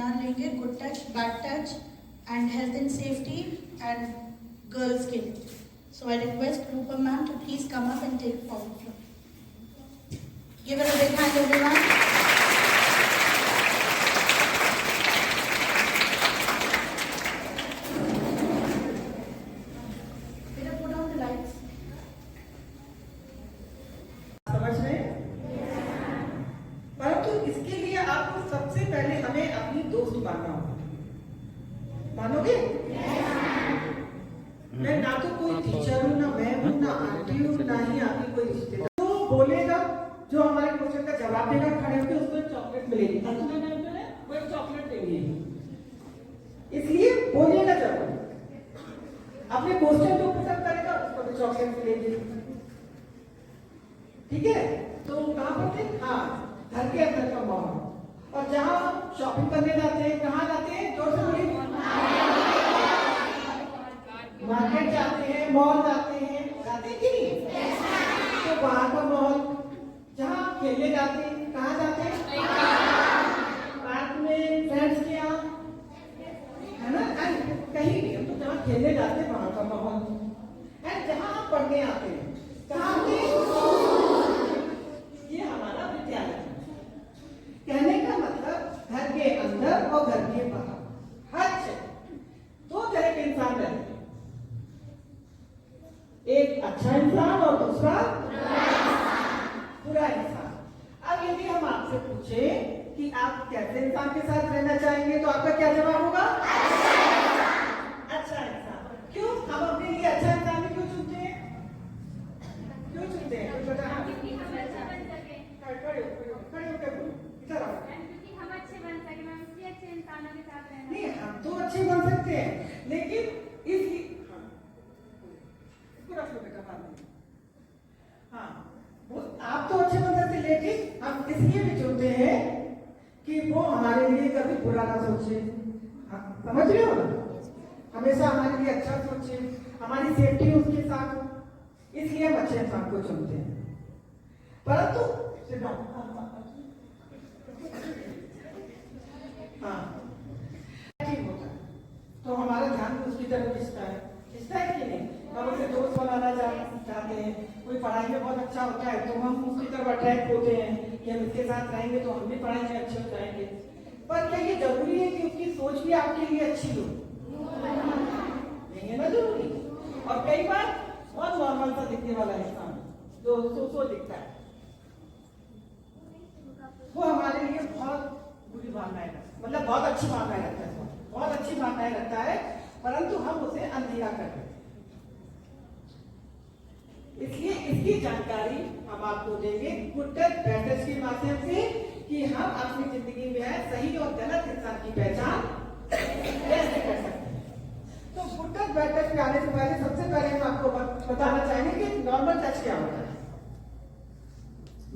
Seminar लेंगे good touch, bad touch and health and safety and girls के लिए. So I request Rupa ma'am to please come up and take forward floor. Give her a big hand, everyone. Better put on the lights. समझ रहे हैं? परंतु इसके लिए आपको सबसे पहले हमें अपनी दोस्त मानना होगा. मानोगे? मैं ना तो कोई टीचर हूँ, ना मैं हूँ, ना आंटी हूँ, ना ही आपकी कोई रिश्तेदार. जो बोलेगा, जो हमारे क्वेश्चन का जवाब देगा खड़े होकर, उसको एक चॉकलेट मिलेगी. वो एक चॉकलेट देंगे. इसलिए बोलिएगा जरूर. अपने क्वेश्चन जो पसंद करेगा उसको भी चॉकलेट मिलेगी. ठीक है? तो कहाँ पर थे? हाँ, घर के अंदर का माहौल. और जहाँ शॉपिंग करने जाते हैं, कहाँ जाते हैं? जोर से बोलिए. मार्केट जाते हैं, मॉल जाते हैं कि नहीं? तो वहाँ का माहौल. जहाँ खेलने जाते हैं, कहाँ जाते हैं? पार्क में, फ्रेंड्स के यहाँ, है ना? कहीं भी हम तो जहाँ खेलने जाते हैं वहाँ का माहौल. एंड जहाँ आप पढ़ने आते हैं, कहाँ आते हैं? ये हमारा विद्यालय. कहने का मतलब घर के अंदर और घर के बाहर हर जगह दो तरह के इंसान रहते हैं. एक अच्छा इंसान और दूसरा बुरा इंसान. अब यदि हम आपसे पूछे कि आप कैसे इंसान के साथ रहना चाहेंगे तो आपका क्या जवाब होगा? अच्छा इंसान. क्यों? हम अपने लिए अच्छा इंसान क्यों चुनते हैं? क्यों चुनते हैं? नहीं, हम तो अच्छे बन सकते हैं, लेकिन हाँ, आप तो अच्छे बन सकते, लेकिन हम इसलिए भी चुनते हैं कि वो हमारे लिए कभी बुरा ना सोचे. समझ रहे हो ना? हमेशा हमारे लिए अच्छा सोचे, हमारी सेफ्टी उसके साथ हो. इसलिए हम अच्छे इंसान को चुनते हैं. परंतु हाँ, ठीक होता है तो हमारा ध्यान उसकी तरफ खिंचता है कि नहीं? हम उसे दोस्त बनाना चाहते हैं. कोई पढ़ाई में बहुत अच्छा होता है तो हम उसकी तरफ अट्रैक्ट होते हैं कि हम इसके साथ रहेंगे तो हम भी पढ़ाई में अच्छे हो जाएंगे. पर क्या ये जरूरी है कि उसकी सोच भी आपके लिए अच्छी हो? नहीं है ना जरूरी. और कई बार बहुत नॉर्मल सा दिखने वाला इंसान जो सो दिखता है, वो हमारे लिए बहुत बुरी भावनाएं रखता है. मतलब बहुत अच्छी भावनाएं रखता है, बहुत अच्छी भावनाएं रखता है, परंतु हम उसे अनदेखा कर देते हैं. इसलिए इसकी जानकारी हम आपको देंगे गुड टच बैड टच के माध्यम से कि हम अपनी जिंदगी में सही और गलत इंसान की पहचान कैसे कर सकते हैं. तो गुड टच बैड टच में आने से पहले सबसे पहले हम आपको बताना चाहेंगे कि नॉर्मल टच क्या होता है.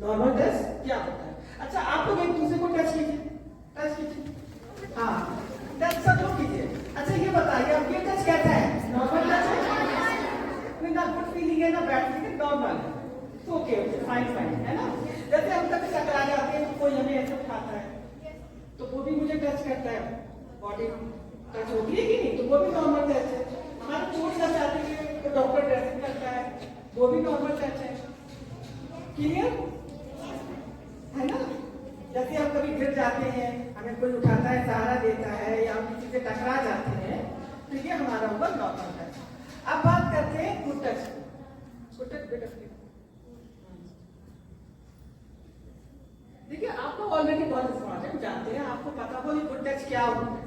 नॉर्मल टच क्या होता है? अच्छा, आप लोग एक दूसरे को टच कीजिए. हाँ, टच सब लोग कीजिए. अच्छा, ये बताइए अब ये टच कैसा है? नॉर्मल टच है? ना गुड फीलिंग है ना बैड फीलिंग, नॉर्मल है. ओके, फाइन, है ना? जैसे हम कभी टकरा जाते हैं, कोई हमें ऐसा खाता है तो वो भी मुझे टच करता है. बॉडी टच होती है कि नहीं? तो वो भी नॉर्मल टच है. हमारे चोट लग जाती है तो डॉक्टर ड्रेसिंग करता है, वो भी नॉर्मल टच है. क्लियर है ना? जैसे हम कभी गिर जाते हैं, हमें कोई उठाता है, सहारा देता है, या हम किसी से टकरा जाते हैं, तो ये हमारा होगा नॉर्मल टच. अब बात करते हैं गुड टच. गुड टच बेटा देखिए, आप लोग ऑलरेडी बहुत स्मार्ट हैं, जानते हैं, आपको पता हो गुड टच क्या होता है.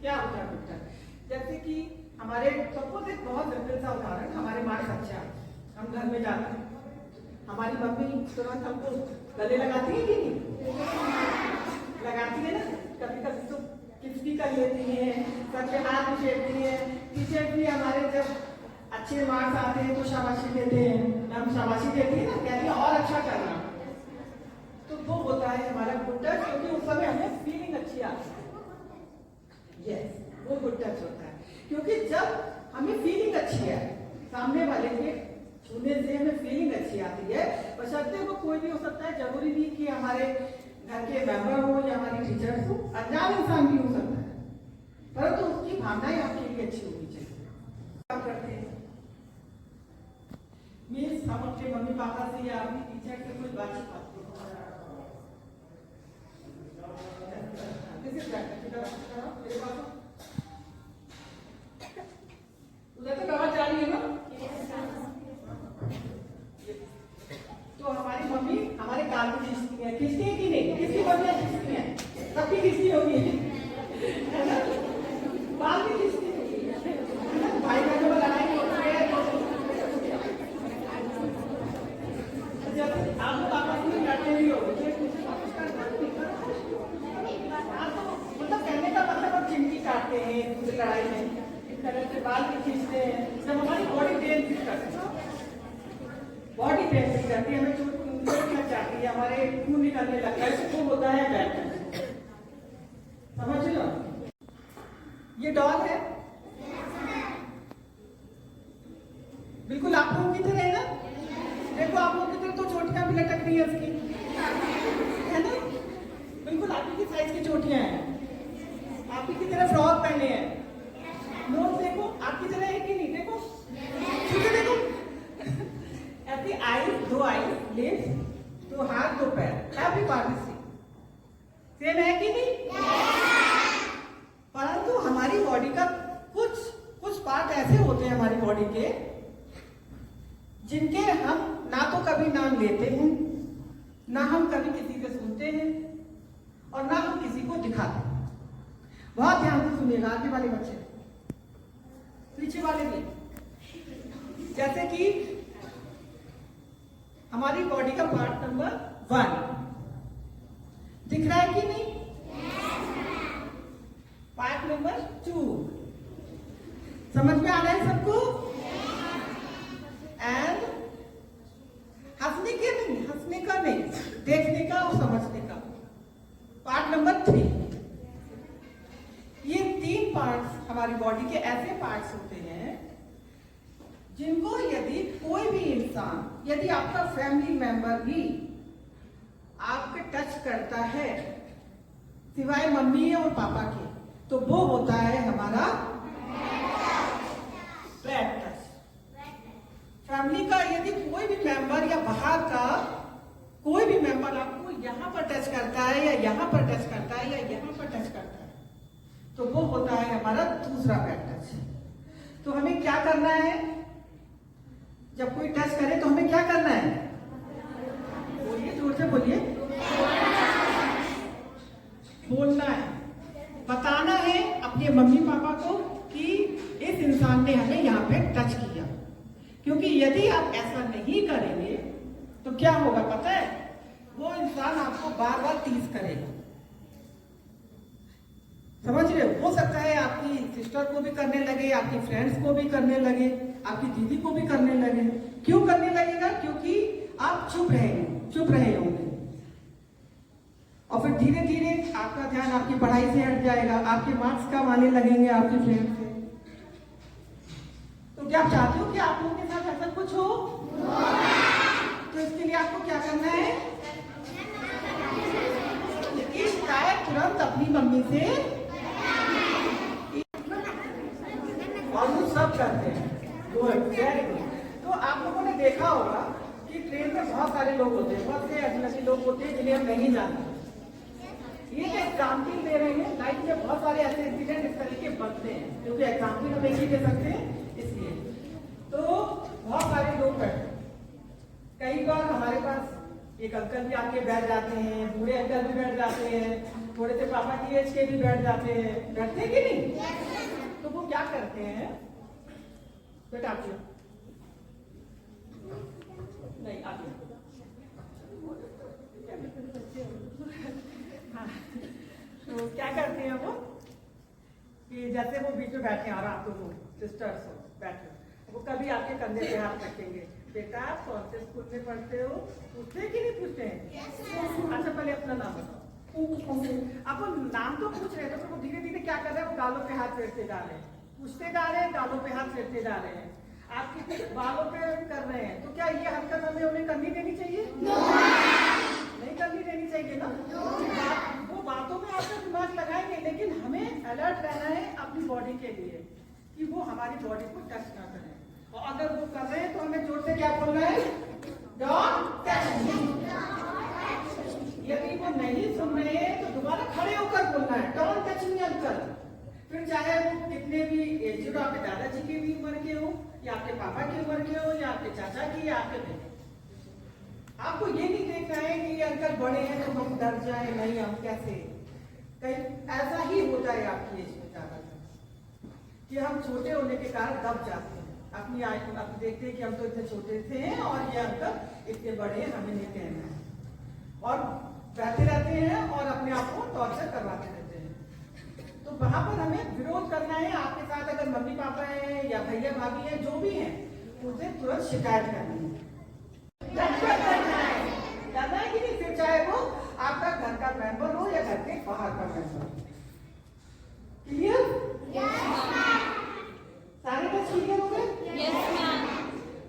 क्या होता है गुड टच? जैसे कि हमारे सपोज एक बहुत सिंपल सा उदाहरण, हमारे मार्क्स अच्छे आते हैं, हम घर में जाते हैं, हमारी मम्मी तुरंत हमको गले लगाती है कि नहीं? लगाती है ना. कभी कभी तो किस भी कर लेती है, सर पे हाथ भी फेरती है. टीचर भी हमारे जब अच्छे मार्क्स आते हैं तो शाबाशी देते हैं, हम शाबाशी देते हैं ना, कहते हैं और अच्छा करना. तो वो होता है हमारा गुड टच, क्योंकि उस समय हमें फीलिंग अच्छी आती है. यस, वो गुड टच होता है क्योंकि जब हमें फीलिंग अच्छी है, सामने वाले के छूने से हमें फीलिंग अच्छी आती है. बशर्ते वो कोई भी हो सकता है, जरूरी नहीं कि हमारे घर के मेंबर हो या हमारी टीचर्स हो, अनजान इंसान भी हो सकता है, परंतु उसकी भावनाएं आपके लिए अच्छी होनी चाहिए। क्या करते हैं मीन्स हम अपने मम्मी पापा से या अपनी टीचर से कोई बातचीत करते हैं। उधर तक आवाज जा रही है ना? तो हमारी मम्मी हमारे कान में खींचती है कि नहीं? किसकी मम्मियाँ खींचती हैं? सबकी खींचती होगी, है ना? बाल भी खींचती होगी, भाई बहनों में लड़ाई होती है जब आप लोग आपस में लड़ते भी हो, मतलब कहने का मतलब हम चिमटी काटते हैं दूसरी लड़ाई में, इस तरह से बाल भी खींचते हैं, जब हमारी बॉडी पेन भी करती है, बॉडी पेन भी करती है, हमें चोट लग जाती है, हमारे खून निकलने लगता है, तो होता है बैक पेन। समझ लो, ये डॉल है बिल्कुल आप लोगों की तरह है ना? देखो आप लोगों की तरह तो चोटियां भी लटक रही है उसकी, है ना? बिल्कुल आपकी की साइज की चोटियां हैं, आपकी की तरह फ्रॉक पहने हैं, नोट देखो आपकी तरह है कि नहीं? देखो ठीक है, देखो ऐसी आईज, दो आईज, लिप्स, दो हाथ, दो पैर, एवरी पार्ट सेम है कि नहीं? परंतु हमारी बॉडी का कुछ पार्ट ऐसे होते हैं हमारी बॉडी के जिनके हम ना तो कभी नाम लेते हैं, ना हम कभी किसी से सुनते हैं और ना हम किसी को दिखाते हैं। बहुत ध्यान से सुनिएगा, आगे वाले बच्चे, पीछे वाले भी। जैसे कि हमारी बॉडी का पार्ट नंबर 1 दिख रहा है कि नहीं? पार्ट नंबर 2 समझ में आ रहा है सबको? एंड हंसने का नहीं, देखने का और समझने का पार्ट नंबर 3। ये 3 पार्ट्स हमारी बॉडी के ऐसे पार्ट्स होते हैं जिनको यदि कोई भी इंसान, यदि आपका फैमिली मेंबर भी आपके टच करता है सिवाय मम्मी और पापा के, तो वो होता है हमारा बैड टच। फैमिली का यदि कोई भी मेंबर या बाहर का कोई भी मेंबर आपको यहाँ पर टच करता है या यहाँ पर टच करता है या यहाँ पर टच करता है, तो वो होता है हमारा दूसरा बैड टच। तो हमें क्या करना है? जब कोई टच करे तो हमें क्या करना है? बोलिए, जोर से बोलिए। बोलना है, बताना है अपने मम्मी पापा को कि इस इंसान ने हमें यहाँ पे टच किया। क्योंकि यदि आप ऐसा नहीं करेंगे तो क्या होगा पता है? वो इंसान आपको बार बार टीज करेगा। समझ रहे हो? हो सकता है आपकी सिस्टर को भी करने लगे, आपकी फ्रेंड्स को भी करने लगे, आपकी दीदी को भी करने लगे। क्यों करने लगेगा? क्योंकि आप चुप रहे होंगे और फिर धीरे धीरे आपका ध्यान आपकी पढ़ाई से हट जाएगा, आपके मार्क्स कम आने लगेंगे आपके फ्रेंड से। तो क्या आप चाहते हो कि आप लोगों के साथ ऐसा कुछ हो? तो इसके लिए आपको क्या करना है? इसकी शिकायत तुरंत अपनी मम्मी से, और वो सब करते हैं। तो आप लोगों ने देखा होगा कि ट्रेन में बहुत सारे लोग होते हैं, बहुत से अजनबी लोग होते हैं जिन्हें हम नहीं जानते। ये जो एग्जाम्पल दे रहे हैं, लाइफ में बहुत सारे ऐसे इंसिडेंट इस तरीके बनते हैं, क्योंकि एग्जाम्पल हम एक ही दे सकते हैं इसलिए। तो बहुत सारे लोग बैठे, कई बार हमारे पास एक अंकल भी आके बैठ जाते हैं, बूढ़े अंकल भी बैठ जाते हैं, थोड़े से पापा की एज के भी बैठ जाते हैं। बैठते हैं कि नहीं? तो वो क्या करते हैं? बेटा आप नहीं आते, हाँ, तो क्या करते हैं वो कि जैसे वो बीच में बैठे हैं और आप लोग सिस्टर्स हो बैठे, वो कभी आपके कंधे पे हाथ रखेंगे। बेटा आप कौन से स्कूल में पढ़ते हो? पूछते हैं कि नहीं पूछते हैं? अच्छा पहले अपना नाम बताओ। आप वो नाम तो पूछ रहे थे, तो वो धीरे धीरे क्या कर रहे हैं? वो गालों पे हाथ फेरते जा रहे हैं, पूछते जा रहे हैं, गालों पे हाथ फेरते जा रहे हैं, आपके बालों पे कर रहे हैं। तो क्या ये हरकत हमें उन्हें करनी देनी चाहिए? नहीं करनी रहनी चाहिए ना। वो बातों में आपका दिमाग लगाएंगे, लेकिन हमें अलर्ट रहना है अपनी बॉडी के लिए कि वो हमारी बॉडी को टच ना करें। और अगर वो कर रहे हैं तो हमें जोर से क्या बोलना है, डोंट टच मी। यदि वो नहीं सुन रहे हैं तो दोबारा खड़े होकर बोलना है, डोंट टच मी अंकल। फिर चाहे वो कितने भी एजेड, आपके दादाजी की भी उम्र के हो, या आपके पापा की उम्र के हो, या आपके चाचा की, या आपके बेटे। आपको ये नहीं देखना है कि अंकल बड़े हैं तो हम डर जाए, नहीं हम कैसे, कहीं ऐसा ही हो जाए आपकी एज में ज्यादा कि हम छोटे होने के कारण दब जाते हैं अपनी आय को। आप देखते हैं कि हम तो इतने छोटे थे और ये अंकल इतने बड़े हैं, हमें नहीं कहना है, और बैठे रहते हैं और अपने आप को टॉर्चर करवाते रहते हैं। तो वहां पर हमें विरोध करना है। आपके साथ अगर मम्मी पापा हैं या भैया भाभी हैं, जो भी हैं, उनसे तुरंत शिकायत करनी है, करना है कि नहीं। फिर चाहे वो आपका घर का मेंबर हो या घर के बाहर का मेंबर। क्लियर? सारे बस क्लियर हो गए?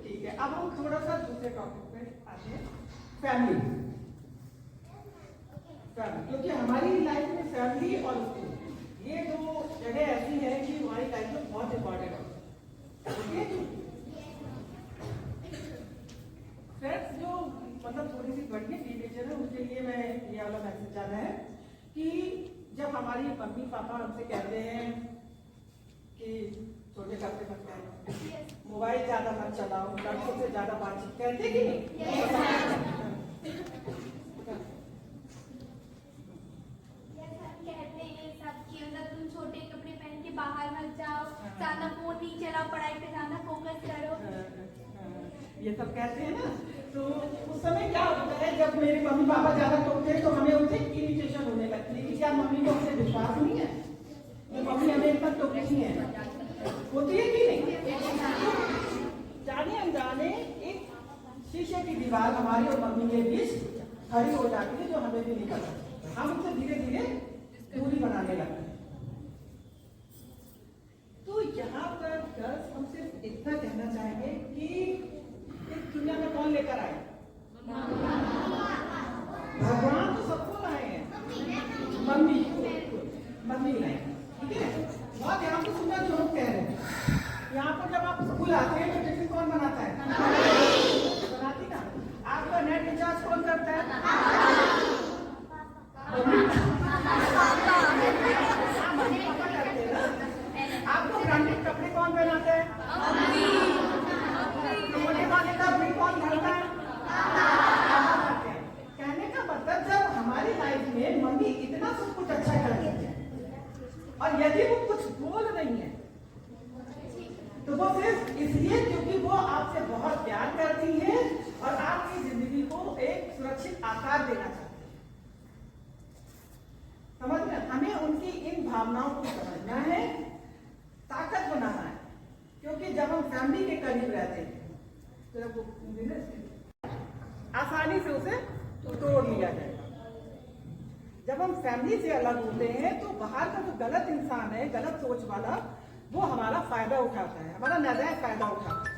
ठीक है, अब हम थोड़ा सा दूसरे टॉपिक पे आते हैं, फैमिली। क्योंकि हमारी लाइफ में फैमिली और स्कूल, ये दो जगह ऐसी है कि हमारी लाइफ में बहुत इंपॉर्टेंट है। फ्रेंड्स, जो मतलब थोड़ी सी बड़ी टीनेजर है, उनके लिए मैं ये वाला मैसेज जाना है कि जब हमारी मम्मी पापा हमसे कहते हैं कि छोटे कपड़े मत पहनो, मोबाइल ज्यादा मत चलाओ, लड़कों से ज्यादा बातचीत, कहते कि नहीं? तुम छोटे कपड़े पहन के बाहर मत जाओ, ज्यादा फोन नहीं चलाओ, पढ़ाई पे ज्यादा फोकस करो, ये सब कहते हैं ना। तो उस समय क्या होता है, जब मेरे मम्मी पापा ज्यादा टोकते हैं तो हमें उनसे इरिटेशन होने लगती है कि क्या मम्मी को हमसे विश्वास नहीं है, मम्मी हमें इतना टोकती है, होती है कि नहीं? जाने अनजाने एक शीशे की दीवार हमारी और मम्मी के बीच खड़ी हो जाती है, जो हमें भी नहीं पता। हम उनसे धीरे धीरे दूरी बनाने लगते हैं। तो यहाँ पर गर्ल्स हम सिर्फ इतना कहना चाहेंगे कि इस दुनिया में कौन लेकर आए? भगवान तो सबको लाए हैं, मम्मी लाए, ठीक है? बहुत ध्यान से सुनना जो हम कह रहे हैं। यहाँ पर जब आप स्कूल आते हैं तो टिफिन कौन बनाता है? बनाती ना। आपका नेट रिचार्ज कौन करता है? पापा करते हैं ना। आपको ब्रांडेड कपड़े कौन पहनाते हैं? मोटे वाले का बिल कौन भरता है? कहने का मतलब जब हमारी लाइफ में मम्मी इतना सब कुछ अच्छा कर रही है और यदि वो कुछ बोल रही है तो वो सिर्फ इसलिए क्योंकि वो आपसे बहुत प्यार करती है और आपकी जिंदगी को एक सुरक्षित आकार देना चाहती है। समझ में? हमें उनकी इन भावनाओं को समझना है, ताकत बनाना है, क्योंकि जब हम फैमिली के करीब रहते हैं तो आसानी से उसे तोड़ लिया जाएगा। जब हम फैमिली से अलग होते हैं तो बाहर का जो गलत इंसान है, गलत सोच वाला, वो हमारा फायदा उठाता है, हमारा नाजायज फायदा उठाता है।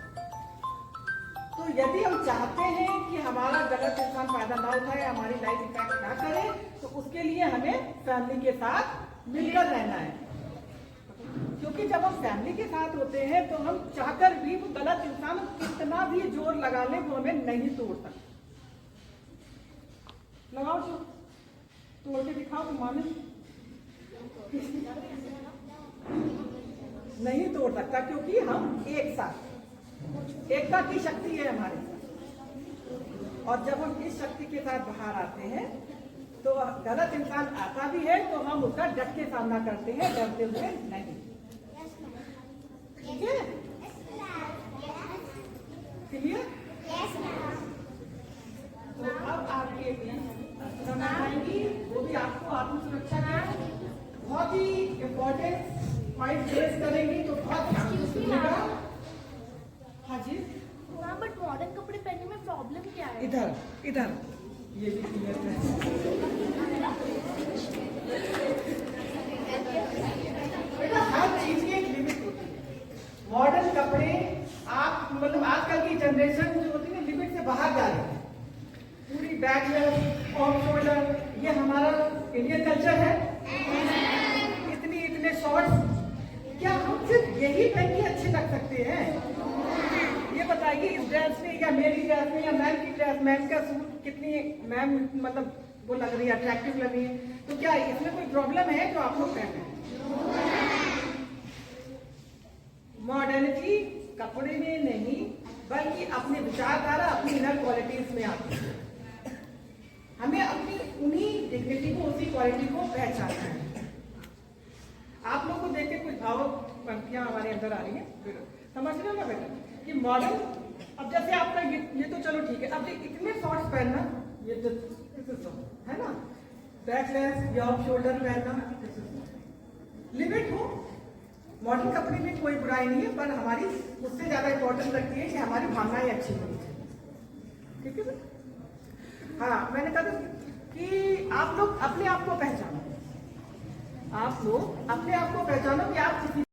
तो यदि हम चाहते हैं कि हमारा गलत इंसान फायदा ना उठाए, हमारी लाइफ इफेक्ट ना करे, तो उसके लिए हमें फैमिली के साथ मिलकर रहना है। क्योंकि जब हम फैमिली के साथ होते हैं तो हम चाहकर भी वो गलत इंसान कितना भी जोर लगा ले वो हमें नहीं तोड़ सकता। लगाओ जो तोड़ के दिखाओ तो माने नहीं तोड़ सकता, क्योंकि हम एक साथ, एकता की शक्ति है हमारे साथ। और जब हम इस शक्ति के साथ बाहर आते हैं तो गलत इंसान आता भी है तो हम उसका डट के सामना करते हैं, डरते हुए नहीं। ठीक है? क्लियर? तो अब आपके समय आएंगी, वो भी आपको आत्म सुरक्षा का बहुत ही इम्पोर्टेंट पॉइंट फेस करेंगी, तो बहुत ध्यान से सुनिएगा। हाँ जी, बट मॉडर्न कपड़े पहनने में प्रॉब्लम क्या है? इधर ये भी क्लियर है। बेटा हर चीज की एक लिमिट होती है। मॉडर्न कपड़े आप मतलब आजकल की जनरेशन जो होती है लिमिट से बाहर जा रही है, पूरी बैग ऑफ शोल्डर, ये हमारा इंडियन कल्चर है। इतने शॉर्ट्स, क्या हम सिर्फ यही पहन के अच्छे लग सकते हैं? ये बताइए इस ड्रेस में या मेरी ड्रेस में या मैम की ड्रेस, मैम का सूट कितनी मैम मतलब वो लग रही है, अट्रैक्टिव लग रही है, तो क्या इसमें कोई प्रॉब्लम है जो आप लोग पहने? मॉडर्निटी कपड़े में नहीं बल्कि अपने विचारधारा, अपनी इनर क्वालिटीज में आती है। हमें अपनी उन्हीं डिग्निटी को, उसी क्वालिटी को पहचानना है। आप लोग को देख के कुछ भावुक पंक्तियां हमारे अंदर आ रही हैं, समझ रहे हो ना बेटा कि मॉडर्न, अब जैसे आपका ये तो चलो ठीक है, अब ये इतने शॉर्ट्स पहनना, ये तो है ना, बैकलेस या ऑफ शोल्डर पहनना, लिमिट हो। मॉडर्न कपड़े में कोई बुराई नहीं है, पर हमारी उससे ज्यादा इंपॉर्टेंट लगती है कि हमारी भावनाएं अच्छी होनी चाहिए। ठीक है सर? हाँ, मैंने कहा था कि आप लोग अपने आप को पहचानो, आप लोग अपने आप को पहचानो कि